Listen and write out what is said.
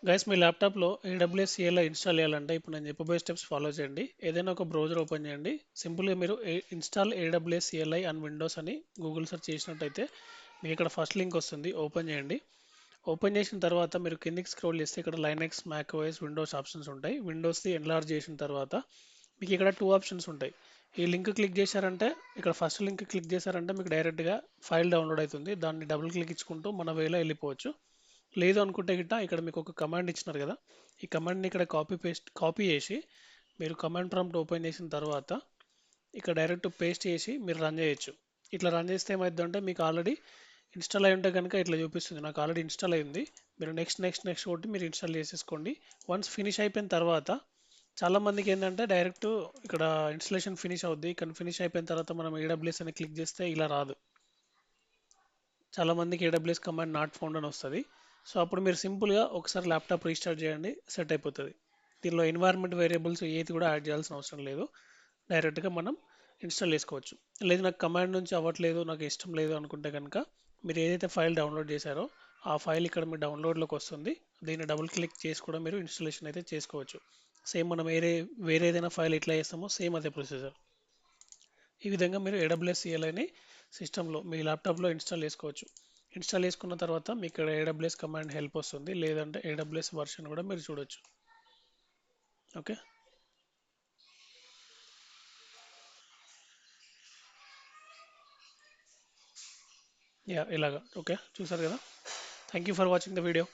Guys మీ ల్యాప్టాప్లో AWS CLI install చేయాలంటే ఇప్పుడు నేను చెప్పబోయే స్టెప్స్ ఫాలో చేయండి. ఏదైనా ఒక బ్రౌజర్ ఓపెన్ చేయండి. సింపుల్గా మీరు install AWS CLI and Windows అని గూగుల్ సెర్చ్ చేసినట్టయితే మీకు ఇక్కడ ఫస్ట్ లింక్ వస్తుంది. ఓపెన్ చేయండి. ఓపెన్ చేసిన తర్వాత మీరు కిందికి స్క్రోల్ చేస్తే ఇక్కడ Linux, Mac OS, Windows options ఉంటాయి. విండోస్ది ఎన్లార్జ్ చేసిన తర్వాత మీకు ఇక్కడ టూ ఆప్షన్స్ ఉంటాయి. ఈ లింక్ క్లిక్ చేశారంటే ఇక్కడ ఫస్ట్ లింక్ క్లిక్ చేశారంటే మీకు డైరెక్ట్గా ఫైల్ డౌన్లోడ్ అవుతుంది. దాన్ని డబుల్ క్లిక్ ఇచ్చుకుంటూ మన వేలో వెళ్ళిపోవచ్చు. లేదు అనుకుంటే గిట్ట ఇక్కడ మీకు ఒక కమాండ్ ఇచ్చినారు కదా, ఈ కమాండ్ని ఇక్కడ కాపీ చేసి మీరు కమాండ్ ప్రాంప్ట్ ఓపెన్ చేసిన తర్వాత ఇక్కడ డైరెక్ట్ పేస్ట్ చేసి మీరు రన్ చేయొచ్చు. ఇట్లా రన్ చేస్తే ఏమైందంటే మీకు ఆల్రెడీ ఇన్స్టాల్ అయి ఉంటే కనుక ఇట్లా చూపిస్తుంది. నాకు ఆల్రెడీ ఇన్స్టాల్ అయింది. మీరు నెక్స్ట్ కొట్టి మీరు ఇన్స్టాల్ చేసేసుకోండి. వన్స్ ఫినిష్ అయిపోయిన తర్వాత చాలా మందికి ఏంటంటే డైరెక్ట్ ఇక్కడ ఇన్స్టలేషన్ ఫినిష్ అవుద్ది. ఇక్కడ ఫినిష్ అయిపోయిన తర్వాత మనం ఏడబ్ల్యూఎస్ అని క్లిక్ చేస్తే ఇలా రాదు. చాలా మందికి ఏడబ్ల్యూఎస్ కమాండ్ నాట్ ఫౌండ్ అని వస్తుంది. సో అప్పుడు మీరు సింపుల్గా ఒకసారి ల్యాప్టాప్ రీస్టార్ట్ చేయండి, సెట్ అయిపోతుంది. దీనిలో ఎన్వైర్న్మెంట్ వేరియబుల్స్ ఏది కూడా యాడ్ చేయాల్సిన అవసరం లేదు. డైరెక్ట్గా మనం ఇన్స్టాల్ చేసుకోవచ్చు. లేదు నాకు కమాండ్ నుంచి అవ్వట్లేదు, నాకు ఇష్టం లేదు అనుకుంటే కనుక మీరు ఏదైతే ఫైల్ డౌన్లోడ్ చేశారో ఆ ఫైల్ ఇక్కడ మీ డౌన్లోడ్లోకి వస్తుంది. దీన్ని డబుల్ క్లిక్ చేసి కూడా మీరు ఇన్స్టాలేషన్ అయితే చేసుకోవచ్చు. సేమ్ మనం వేరే ఏదైనా ఫైల్ ఎట్లా చేస్తామో సేమ్ అదే ప్రొసీజర్. ఈ విధంగా మీరు ఏడబ్ల్యూఎస్ CLIని సిస్టంలో మీ ల్యాప్టాప్లో ఇన్స్టాల్ చేసుకోవచ్చు. ఇన్స్టాల్ చేసుకున్న తర్వాత మీకు ఇక్కడ ఏడబ్ల్యూఎస్ కమాండ్ హెల్ప్ వస్తుంది. లేదంటే ఏడబ్ల్యూఎస్ వర్షన్ కూడా మీరు చూడొచ్చు. ఓకే. ఇలాగా ఓకే చూసారు కదా. Thank you for watching the video.